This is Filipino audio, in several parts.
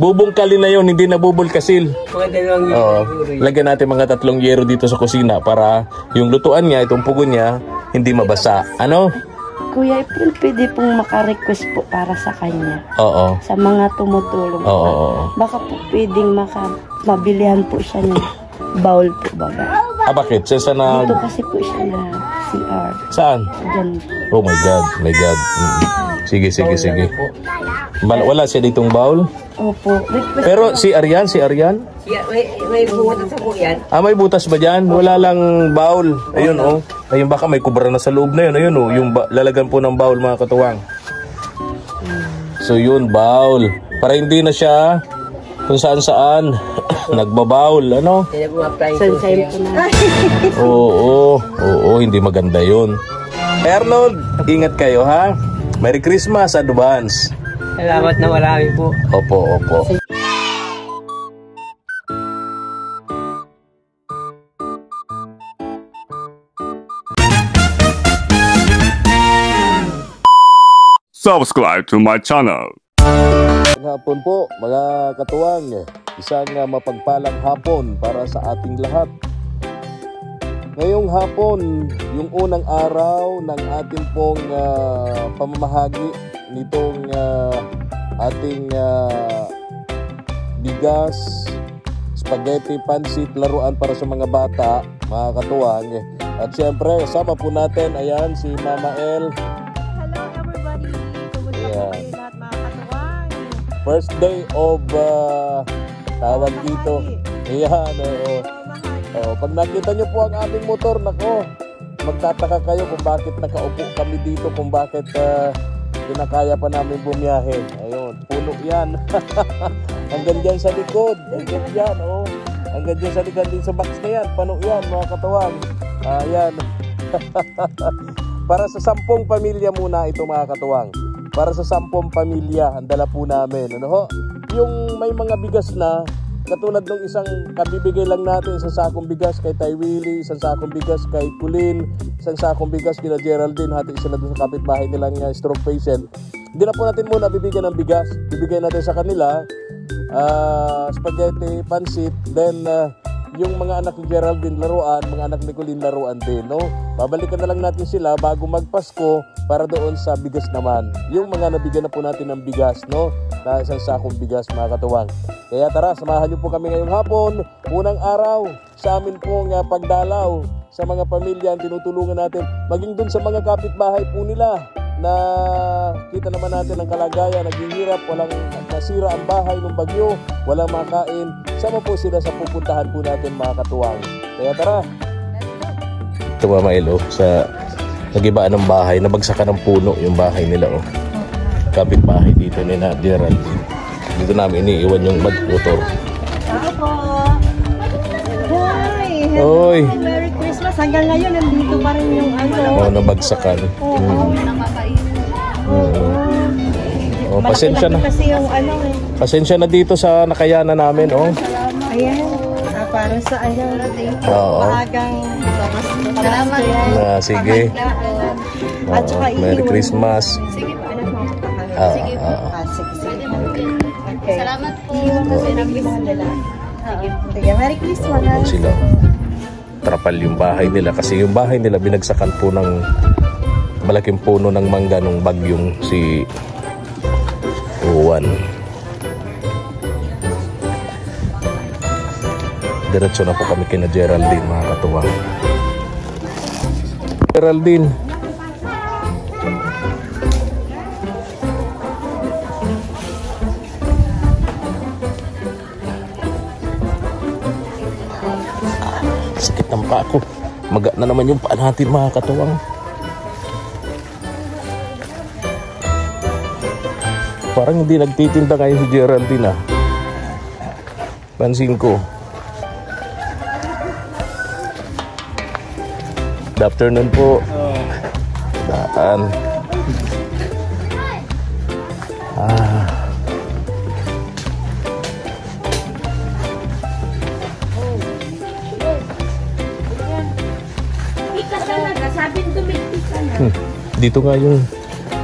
Bubungkalin na yun, hindi na bubulkasil. Mga dalawang yero. Oo. Lagyan natin mga 3 yero dito sa kusina para yung lutuan niya, itong pugo niya, hindi mabasa. Ano? Kuya April, pwede pong maka-request po para sa kanya. Oo. Sa mga tumutulong. Oo. Baka po pwedeng mabilihan po siya ng bowl po baga. Bakit? Saan na... Dito kasi po siya na CR. Saan? Diyan. Oh my God. My God. Sige. Wala siya ditong bowl? Opo. Request Pero si Aryan? May butas po yan. May butas ba dyan? Wala lang bowl. Ayun, oh. Ayun, baka may kubra na sa loob na yun. Ayun, oh. Yung lalagan po ng bowl, mga katuwang. So, yun, bowl. Para hindi na siya kung saan-saan nagbabowl, ano? Sunshine po na. Oo, hindi maganda yun. Arnold, ingat kayo, ha? Merry Christmas, advance. Salamat na marami po. Opo. Subscribe to my channel. Hapon po, mga katuwang. Isang mapagpalang hapon para sa ating lahat. Ngayong hapon, yung unang araw ng ating pong pamamahagi nitong ating bigas, spaghetti, pansit, laruan para sa mga bata, mga katuwang. At syempre, sama po natin, ayan, si Mama El. Hello everybody! Kumusta po kayo lahat, mga katuwang? First day of tawag dito. Ayan, oo. Pag nakita nyo po ang aming motor, nako, magtataka kayo kung bakit nakaupo kami dito, kung bakit kinakaya pa namin bumiyahe. Ayun, puno yan. Hanggang dyan sa likod. Hanggang dyan, oh. Hanggang dyan sa likod din sa box na yan. Puno yan, mga katawang. Ayan. Para sa 10 pamilya muna ito, mga katuwang. Para sa 10 pamilya, ang dala po namin. Ano ho? Yung may mga bigas na, katulad ng isang kabibigay lang natin, isang sakong bigas kay Tay Willie, isang sakong bigas kay Kulin, isang sakong bigas kila Geraldine, hati sila doon sa kapitbahay nilang stroke patient. Hindi na po natin muna bibigyan ng bigas. Bibigyan natin sa kanila spaghetti, pansit, then yung mga anak ni Geraldine laruan, mga anak ni Kulin laruan din, no? Babalikan na lang natin sila bago magpasko para doon sa bigas naman. Yung mga nabigyan na po natin ng bigas, no? Na isang sakong bigas, mga katuwang. Kaya tara, samahan niyo po kami ngayong hapon, unang araw sa amin pong pagdalaw sa mga pamilya ang tinutulungan natin, maging dun sa mga kapitbahay po nila na kita naman natin ang kalagayan, naghihirap, walang nasira ang bahay ng bagyo, walang makain. Sama po sila sa pupuntahan po natin, mga katuwang. Kaya tara. Ito, Mama Elo, sa nag-ibaan ng bahay, nabagsakan ng puno yung bahay nila, oh. Kapitbahay dito ni na Gerald. Dito namin iniiwan yung motor. Opo! Hi! Oy! Merry Christmas! Hanggang ngayon, nandito pa rin yung nabagsakan. Pasensya na. Kasi yung Pasensya na dito sa nakayanan namin, oh. Ayan. Para sa maagang salamat. Sige. At saka Merry Christmas. Sige po. Sige. Okay. Salamat po. Sige, Merry Christmas. Sila. Trapal yung bahay nila kasi yung bahay nila binagsakan po ng malaking puno ng mangga nung bagyong si Juan. Diretso na po kami kina Geraldine, mga katuwang. Geraldine. Sakit ng paa ko. Maga na naman yung paa natin, mga katuwang. Parang hindi nagtitinda kayo si Geraldine, ah. Pansin ko. Good afternoon po. Daan. Dito nga yung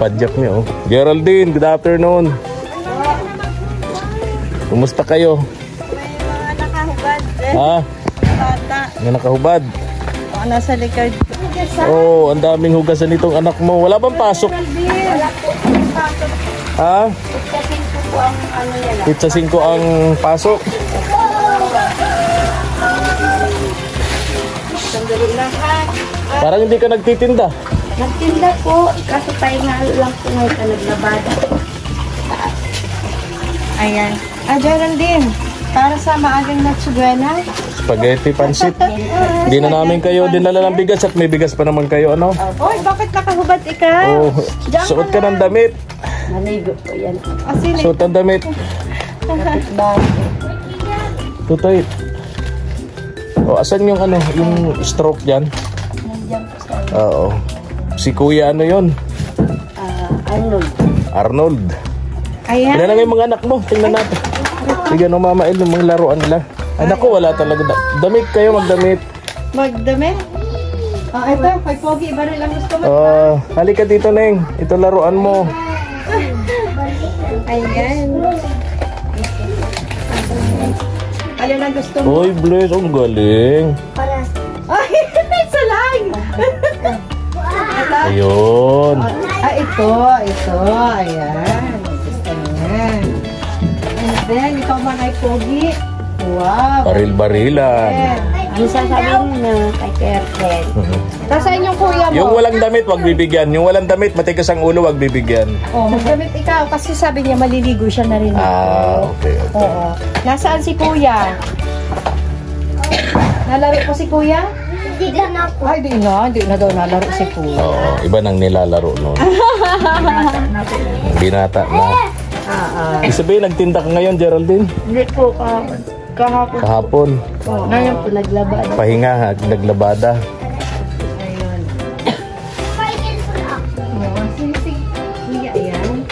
padjak niya, oh. Geraldine, good afternoon. Kumusta kayo? May mga nakahubad. Ha? Bata. Nga nakahubad? O, nasa likod. Oh, ang daming hugasan nitong anak mo. Wala bang pasok? Wala po. Pasok. Ha? Kasi po ang ano yan. Pizza 5 ang pasok. Sandali lang ha. Parang hindi ka nagtitinda. Nagtinda po. Kaso pahinga lang po ngayon ka naglabada. Ayan. Geraldine. Para sa maagang natsugana. Spaghetti, pansit. Hindi na namin kayo dinala ng bigas at may bigas pa naman kayo, ano? Oy, bakit nakahubad ikaw? Oh, suot ka ng damit. Naligo po yan. Sili. Suot ang damit. Tutoy. Oh, asan yung ano, yung stroke dyan? Nandiyan po sa Oo. Si Kuya ano yon? Arnold. Arnold. Ayan. Ilan na yung mga anak mo? Tingnan natin. Bigyan ng mama yung mga laruan nila. Anak ko, wala talaga. Damit kayo, magdamit. Magdami. Ito. Kay Pogi, iba rin lang gusto mo. Halika dito, Neng. Ito laruan mo. Ayan. Alin ang gusto mo? Uy, bless. Ang galing. Ay, isa lang. Ayun. Ito. Ayan. Gusto niya. And then, ikaw man ay Pogi. Wow. Baril-barilan. Ano sasabihin na kay Kertel? Tapos sa inyong kuya mo. Yung walang damit, wag bibigyan. Yung walang damit, matigas ang ulo, wag bibigyan. Magdamit ikaw. Kasi sabi niya, maliligo siya na rin. Okay. Oo. Nasaan si kuya? Nalaro po si kuya? Hindi na po. Ay, di na daw nalaro si kuya. Oo, iba nang nilalaro noon. Binata na. Ibig sabihin, nagtinda ka ngayon, Geraldine? Hindi po kahapon. Kahapon. Ngayon po naglabada. Pahinga, naglabada. Ayun. Kuya, ayan.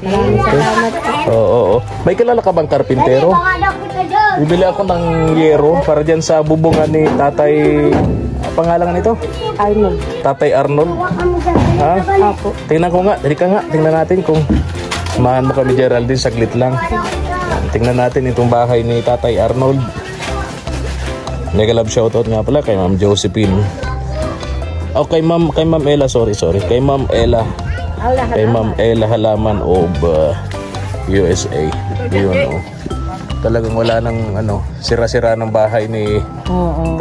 Maraming salamat po. Oo. May kilala ka bang karpintero? Bibili ako ng yero para dyan sa bubungan ni Tatay... Pangalan nito? Arnold. Tatay Arnold. Ha? Apo. Tingnan ko nga. Dali ka nga. Tingnan natin kung samahan mo kami, Geraldine, saglit lang. Tingnan natin itong bahay ni Tatay Arnold. Mega love shoutout nga pala kay Ma'am Josephine. Oh, kay Ma'am Ella, sorry. Kay Ma'am Ella. Kay Ma'am Ella Halaman of USA. Yun, oh. Talagang wala nang sira-sira ng bahay ni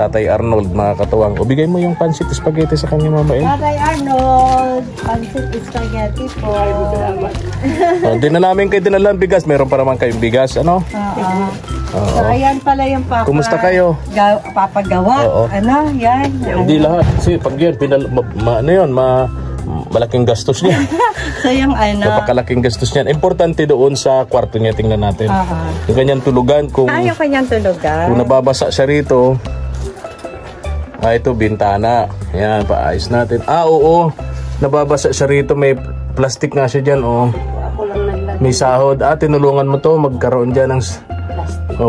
Tatay Arnold, mga katuwang. O, bigay mo yung pancit spaghetti sa kanya, Mama El. Tatay Arnold, pancit spaghetti po. Di na namin kayo dinalang bigas. Meron pa naman kayong bigas, ano? So, ayan pala yung Kumusta kayo? Papagawa. Oo. Ano, yan. Hindi lahat. Kasi pag yun, malaking gastos niya. So, yung Napakalaking gastos niyan. Importante doon sa kwarto niya. Tingnan natin. Yung kanyang tulugan. Kung yung kanyang tulugan. Kung nababasa siya rito, ito, bintana. Ayan, paayos natin. Oo. Nababasa siya rito. May plastic nga siya dyan, oh. Ako lang naglagay. May sahod. Tinulungan mo to. Magkaroon dyan ng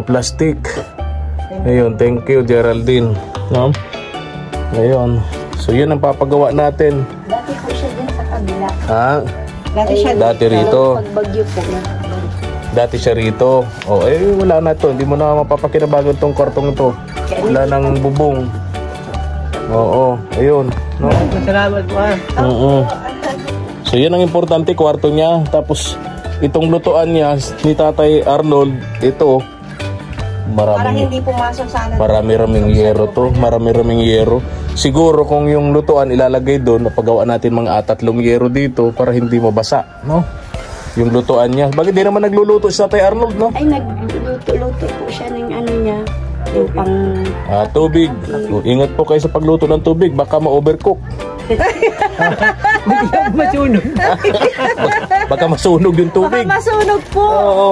plastic. Ayun, thank you, Geraldine. No? Ayun. So, yun ang papagawa natin. Dati po siya din sa kabila. Ha? Dati rito. Pagbagyo po. Dati siya rito. Wala na to. Hindi mo na mapapakinabagan tong kwartong ito. Wala nang bubong. Oo, ayun. No? Salamat po. So, yan ang importante, kwarto niya. Tapos, itong lutuan niya ni Tatay Arnold, ito, Para hindi pumasok sana. marami-raming yero to. Marami-raming yero. Siguro kung yung lutuan ilalagay doon, napagawa natin mga 3 yero dito para hindi mabasa, no? Yung lutuan niya. Bakit di naman nagluluto si Tatay Arnold, no? Ay, nagluto-luto po siya ng ano niya. Yung pang... Tubig. Ingat po kayo sa pagluto ng tubig. Baka ma-overcook. Masunog. Baka masunog yung tubig. Masunog po. Oo.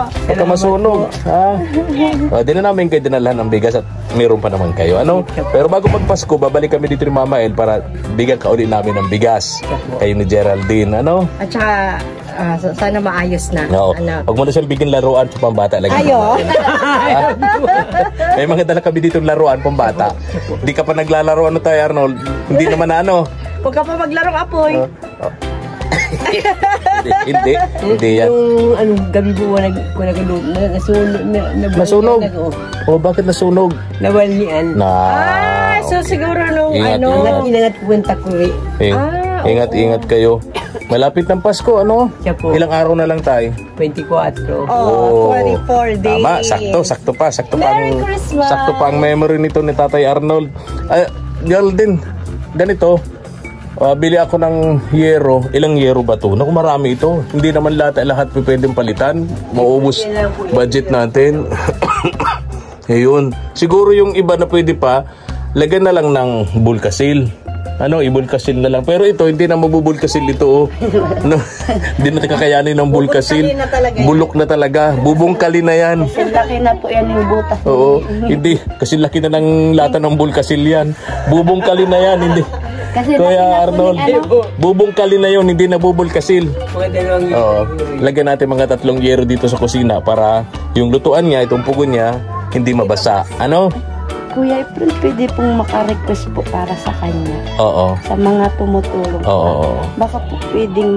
Baka masunog. Di na namin kayo dinalahan ng bigas at meron pa naman kayo. Ano? Pero bago magpasko, babalik kami dito ni Mama El para bigyan ka ulit namin ng bigas. Kayo ni Geraldine. Ano? At saka, sana maayos na. No. Huwag mo na siyang bigyan laruan sa pambata. Ayo. May mga dala kami dito laruan pambata. Hindi ka pa naglalaro, Tayo Arnold? Hindi naman na ano. Huwag ka pa maglarong apoy. Hindi yan. Yung gabi po nagulog, Nasunog? O, bakit nasunog? nawalian. So siguro nung Ingat, Ingat po yung takuri. Ingat kayo. Malapit ng Pasko, ano? Siya po. Ilang araw na lang tayo? 24. Oh, 24 days. Tama, sakto pa. Merry Christmas! Sakto pa ang memory nito ni Tatay Arnold. Girl din, ganito. Bili ako ng yero. Ilang yero ba to? Naku, marami ito. Hindi naman lahat pwedeng palitan. Maubos budget natin. Ayun. Siguro yung iba na pwede pa, lagyan na lang ng bulkasil. Ibulkasil na lang. Pero ito, hindi na mabubulkasil ito. Oh. No, hindi natin kakayanin ng bulkasil. Bulok na talaga. Bubungkali na yan. Kasi laki na po yan yung butas. Oo, hindi. Kasi laki na ng lata ng bulkasil yan. Bubungkali na yan, hindi. Kasi Kuya Arnold, bubungkali na yun, hindi na bubulkasil. Mga dalawang Oo. Lagyan natin mga 3 yero dito sa kusina para yung lutuan niya, itong pugon niya, hindi mabasa. Ano? Kuya April, pwede pong makarequest po para sa kanya. Oo. Sa mga tumutulong. Oo. Baka po pwedeng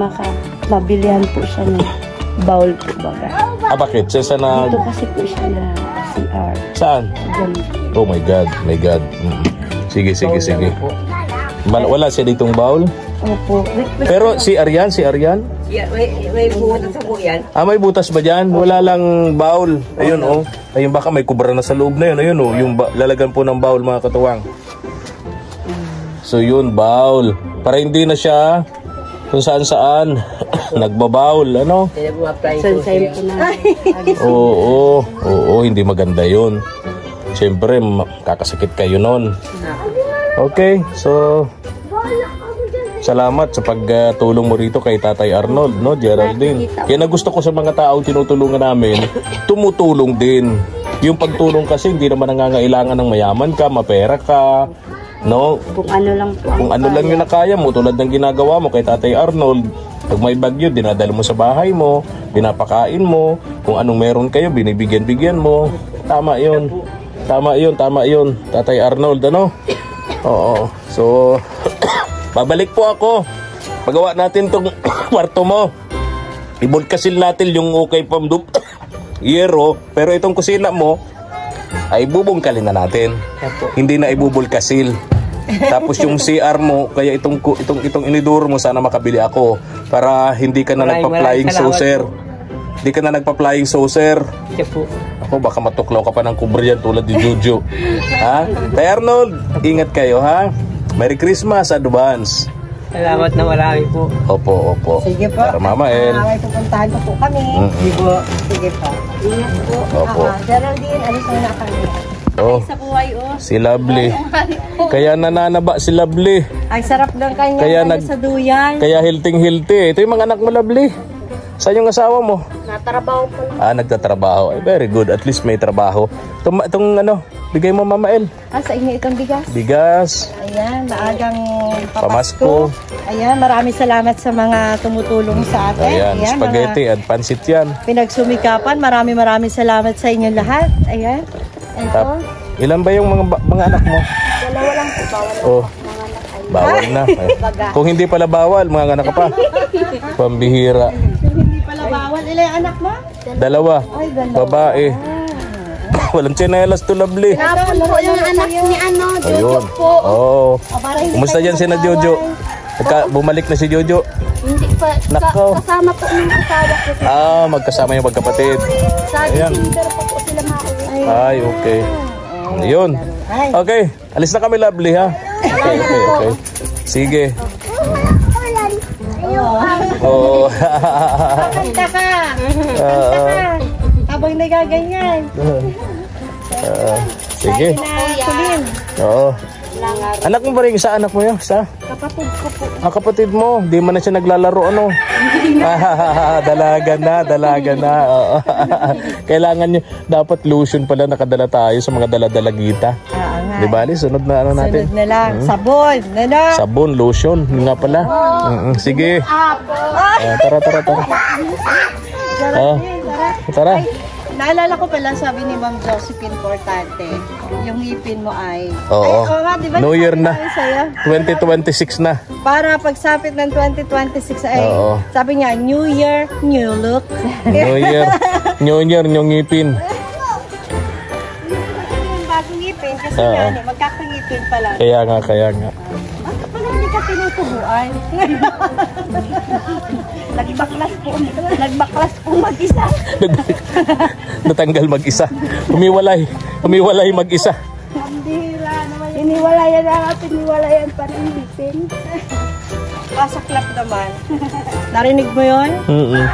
mabilihan po siya ng bowl po baga. Bakit? Saan na? Dito kasi po siya na CR. Saan? Diyan. Oh my God. Sige. Wala siya ditong bowl? Opo. Request Pero si Aryan? May butas sa po yan. May butas ba dyan? Wala lang bowl. Ayun, oh. Ayun, baka may kubra na sa loob na yun. Ayun, oh. Yung lalagan po ng bowl, mga katuwang. So, yun, bowl. Para hindi na siya kung saan-saan nagbabowl, ano? Sunshine po na. Oo, hindi maganda yun. Siyempre, kakasakit kayo nun. Okay, so salamat sa pagtulong mo rito kay Tatay Arnold, no, Geraldine. Yan ang gusto ko sa mga tao tinutulungan namin, tumutulong din. Yung pagtulong kasi hindi naman nangangailangan ng mayaman ka, mapera ka, no? Kung ano lang po. Kung ano lang yung nakaya mo, tulad ng ginagawa mo kay Tatay Arnold. Pag may bagyo, dinadala mo sa bahay mo, pinapakain mo, kung anong meron kayo, binibigyan-bigyan mo. Tama yun, Tatay Arnold, ano? Oo, so babalik po ako. Pagawa natin tong kwarto mo. Ibulkasil natin yung okay pang yero. Pero itong kusina mo ay bubungkalin na natin. Hindi na ibubulkasil. Tapos yung CR mo, kaya itong iniduro mo, sana makabili ako para hindi ka na nagpa-flying saucer. Hindi ka na nagpa-flying saucer. Ako, baka matuklaw ka pa ng kubra yan tulad ni Jojo. Ha? Tay Arnold, ingat kayo, ha? Merry Christmas, advance. Salamat na marami po. Opo. Sige po. Para Mama El. May pupuntahan po kami. Sige po. Sige po. Ingat po. Opo. Geraldine, alis na kami. Oh, Sa kuway, oh. si Lovely. Kaya nananaba si Lovely. Ang sarap ng kanya Kaya sa duyan. Kaya hilting-hilti. Ito yung mga anak mo, Lovely. Saan yung asawa mo? Natrabaho po. Nagtatrabaho. Ay, very good. At least may trabaho. Itong bigay mo, Mama El. Sa inyo itong bigas. Bigas. Ayan, maagang Pamasko. Ayan, maraming salamat sa mga tumutulong sa atin. Ayan, spaghetti at pansit yan. Pinagsumikapan, maraming salamat sa inyo lahat. Ayan. Ito. Ilan ba yung mga anak mo? Dalawa lang po, bawal. Oh, bawal na. Kung hindi pala bawal, mga anak ka pa. Pambihira. Hindi pala bawal. Ilan yung anak mo? Dalawa. Babae. Walang tsinelas to, Lovely. Napon po yung anak ni Ayun. Oh. Kumusta dyan si na Jojo? Bumalik na si Jojo? Hindi pa. Nako. Kasama po ng asawa ko. Magkasama yung magkapatid. Sa Ayan. December pa po sila mauwi. Ay, okay. Yun. Okay. Alis na kami, Lovely, ha? Okay. Sige. Oh. Kanta ka. Habang nagaganyan. Sige. Kulin. Oo. Anak mo ba rin? Sa anak mo yun? Sa? Kapatid ko po. Kapatid mo. Di man na siya naglalaro, ano? Dalaga na. Oo. Kailangan nyo. Dapat lotion pala nakadala tayo sa mga daladalagita. Di ba, Ali? Sunod na ano natin? Sunod na lang. Sabon. Ano? Sabon, lotion. Yun nga pala. Sige. Tara. Tara. Naalala ko pala, sabi ni Ma'am Josephine Portante, yung ngipin mo ay... Oo. Ay, nga, di ba? New Year na. Sa'yo? 2026 na. Para pagsapit ng 2026 ay, Oo. sabi niya, New Year, New Look. New Year, New ngipin. Yung bagong ngipin, kasi Oo. nga, magkakangipin pala. Kaya nga. Bakit pala hindi ka tinutubuan? Nagbaklas po mag-isa. Natanggal mag-isa. Humiwalay mag-isa. Hiniwalayan na nga, piniwalayan pa rin ngipin. Kasaklap naman. Narinig mo yun?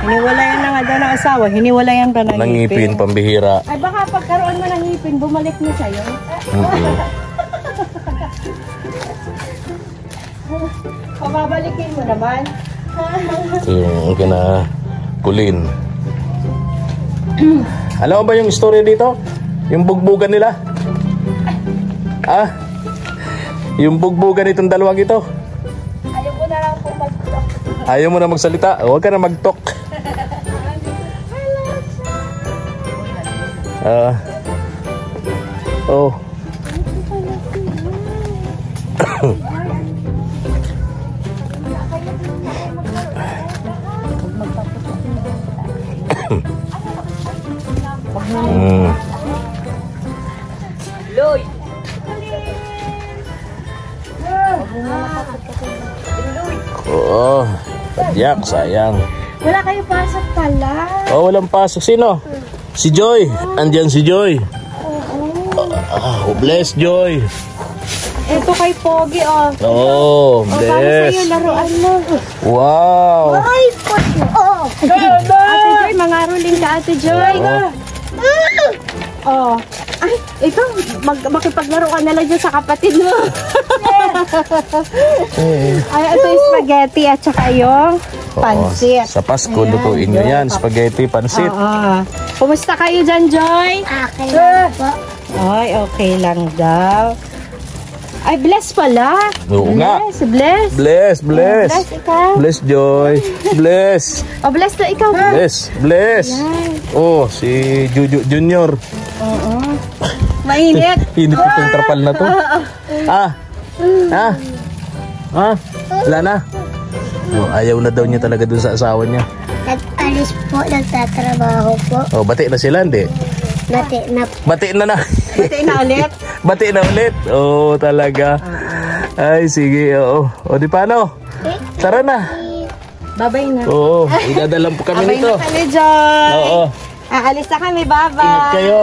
Hiniwalayan na nga daw ng asawa, hiniwalayan pa ng Nangipin, pambihira. Ay baka pagkaroon mo ng ngipin, bumalik mo sa'yo. Pababalikin mo naman. Ito yung kinakulin. Alam mo ba yung story dito? Yung bugbugan nila? Ah? Yung bugbugan itong dalawang ito? Ayaw ko na lang po mag-talk. Ayaw mo na magsalita? Huwag ka na mag-talk. Oh. Loy! Oo. Padyak, sayang. Wala kayo pasok pala. Oh, walang pasok. Sino? Si Joy. Andyan si Joy. Bless Joy. Ito kay Pogi, oh. Oh, Para sa'yo, bless. laruan mo. Wow. Ay, oh. Ate Joy, mangaruling ka, Ate Joy. Oh. Ay, ito, makipaglaro ka na lang dyan sa kapatid mo. Ay, ito yung spaghetti at saka yung pansit. Sa Pasko, lutuin nyo yan. Spaghetti, pansit. Oo. Kumusta kayo dyan, Joy? Okay lang po. Ay, okay lang daw. Ay, bless pala. Oo nga. Bless. Bless. Bless ikaw. Bless Joy. Bless. Oh, bless na ikaw. Bless. Oh, si Juju Junior. Mainit. Hinit itong trapal na to. Wala na. Oh, ayaw na daw niya talaga dun sa asawa niya. Nag-alis po, nagtatrabaho po. Oh, bati na sila, hindi? Bati na Bati na. Bati na ulit. Bati na ulit. Oh, talaga. Ay, sige. Oo. O, di paano? Tara na. Babay na. Oo, idadalang po kami Abay nito. na kami, Joy. Oo. Aalis na kami, bye-bye. Ingat kayo.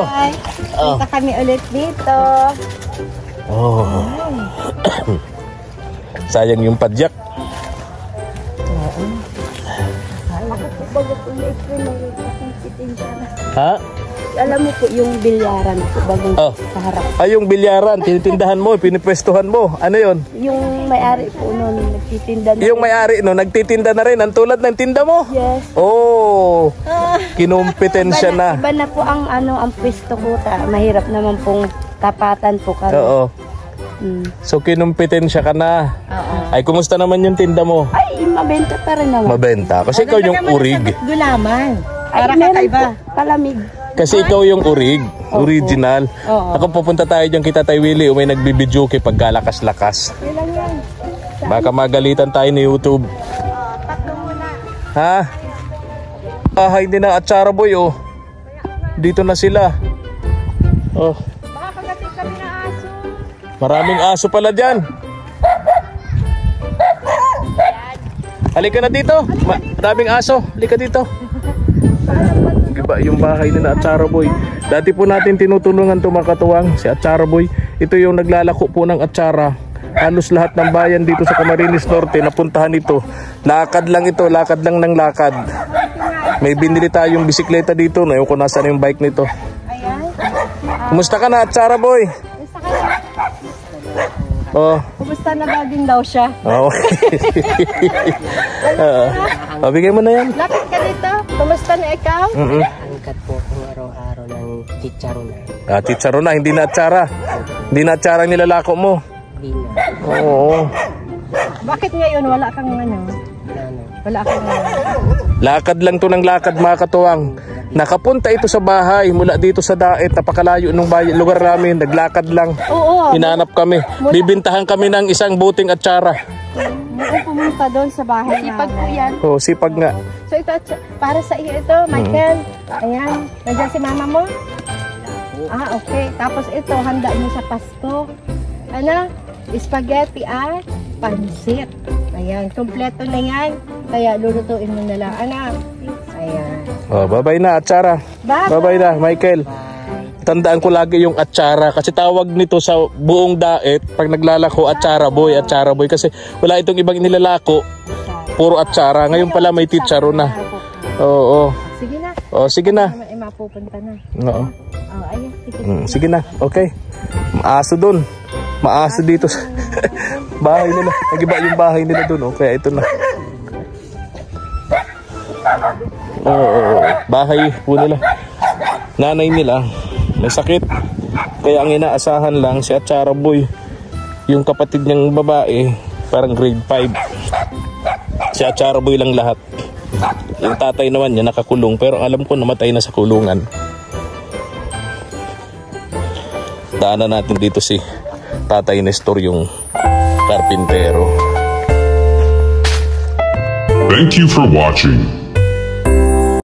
Kita kami ulit dito. Oh. Sayang yung padyak. Ha? Alam mo po yung bilyaran po bagong Oh. sa harap. Ay, yung bilyaran, tinitindahan mo, pinipwestuhan mo. Ano yon? Yung may-ari po noon, nagtitinda na. Yung may-ari, no, nagtitinda na rin. Ang tulad ng tinda mo. Yes. Oh, kinumpetensya na. Iba na po ang ang pwesto ko. Mahirap naman pong tapatan po kami. Oo. Mm. So, kinumpetensya ka na. Oo. Ay, kumusta naman yung tinda mo? Ay, mabenta pa rin naman. Mabenta. Kasi ikaw yung urig. Gulaman. Ay, Para meron kakaiba. po, palamig. Kasi ikaw yung urig. Original. Oo. Ako pupunta tayo dyan kita Tay Willie. May nagbibidyo kay pagkalakas-lakas. Ilan yan? Baka magalitan tayo ni YouTube. Ha? Hindi na Atsara Boy, oh. Dito na sila. Oh. Baka kagating kami na aso. Maraming aso pala dyan. Halika na dito. Maraming aso. Halika dito. Diba, yung bahay ni na Atsara Boy. Dati po natin tinutulungan ito mga katuwang, si Atsara Boy. Ito yung naglalako po ng atsara. Halos lahat ng bayan dito sa Camarines Norte napuntahan ito. Lakad lang ito, lakad lang ng lakad. May binili tayong bisikleta dito. Ngayon ko nasa yung bike nito. Kumusta ka na Atsara Boy? Oh. Kumusta na ba din daw siya? Oh. Bigay mo na yan. Lapit ka dito. Kumusta na ikaw? Angkat po kung araw-araw ng chicharon na. Chicharo na, hindi na Atsara. Hindi na Atsara ang nilalako mo. Hindi na. Oo. Bakit ngayon wala kang ano? Wala kang Lakad lang to ng lakad mga katuwang. Nakapunta ito sa bahay mula dito sa Daet, napakalayo nung lugar namin, naglakad lang. Oo. Hinanap kami. Bibintahan kami ng isang buting atsara. Mukhang pumunta doon sa bahay Sipag po namin. yan. Oh, sipag nga. So ito, para sa iyo ito, Michael. Ayan. Nandiyan si mama mo? Ah, okay. Tapos ito, handa niyo sa Pasko. Ano? Spaghetti at pansit. Ayan. Kompleto na yan. Kaya lulutuin mo na lang. Anak. Ayan. Oh, bye-bye na, atsara. Bye-bye na, Michael. Tandaan ko lagi yung atsara kasi tawag nito sa buong Daet pag naglalako atsara boy kasi wala itong ibang inilalako, puro atsara. Ngayon pala may titsaro na. Oo. Sige na. Oh, sige na. Ay, mapupunta na. Oo. Oh, ayan. Sige na. Okay. Maaso doon. Maaso dito sa bahay nila. Nagiba yung bahay nila doon. Okay, ito na. Oo. Bahay po nila. Nanay nila may sakit. Kaya ang inaasahan lang si Atsara Boy. Yung kapatid niyang babae, parang grade 5. Si Atsara Boy lang lahat. Yung tatay naman niya nakakulong, pero alam ko namatay na sa kulungan. Daanan natin dito si Tatay Nestor, yung karpintero. Thank you for watching.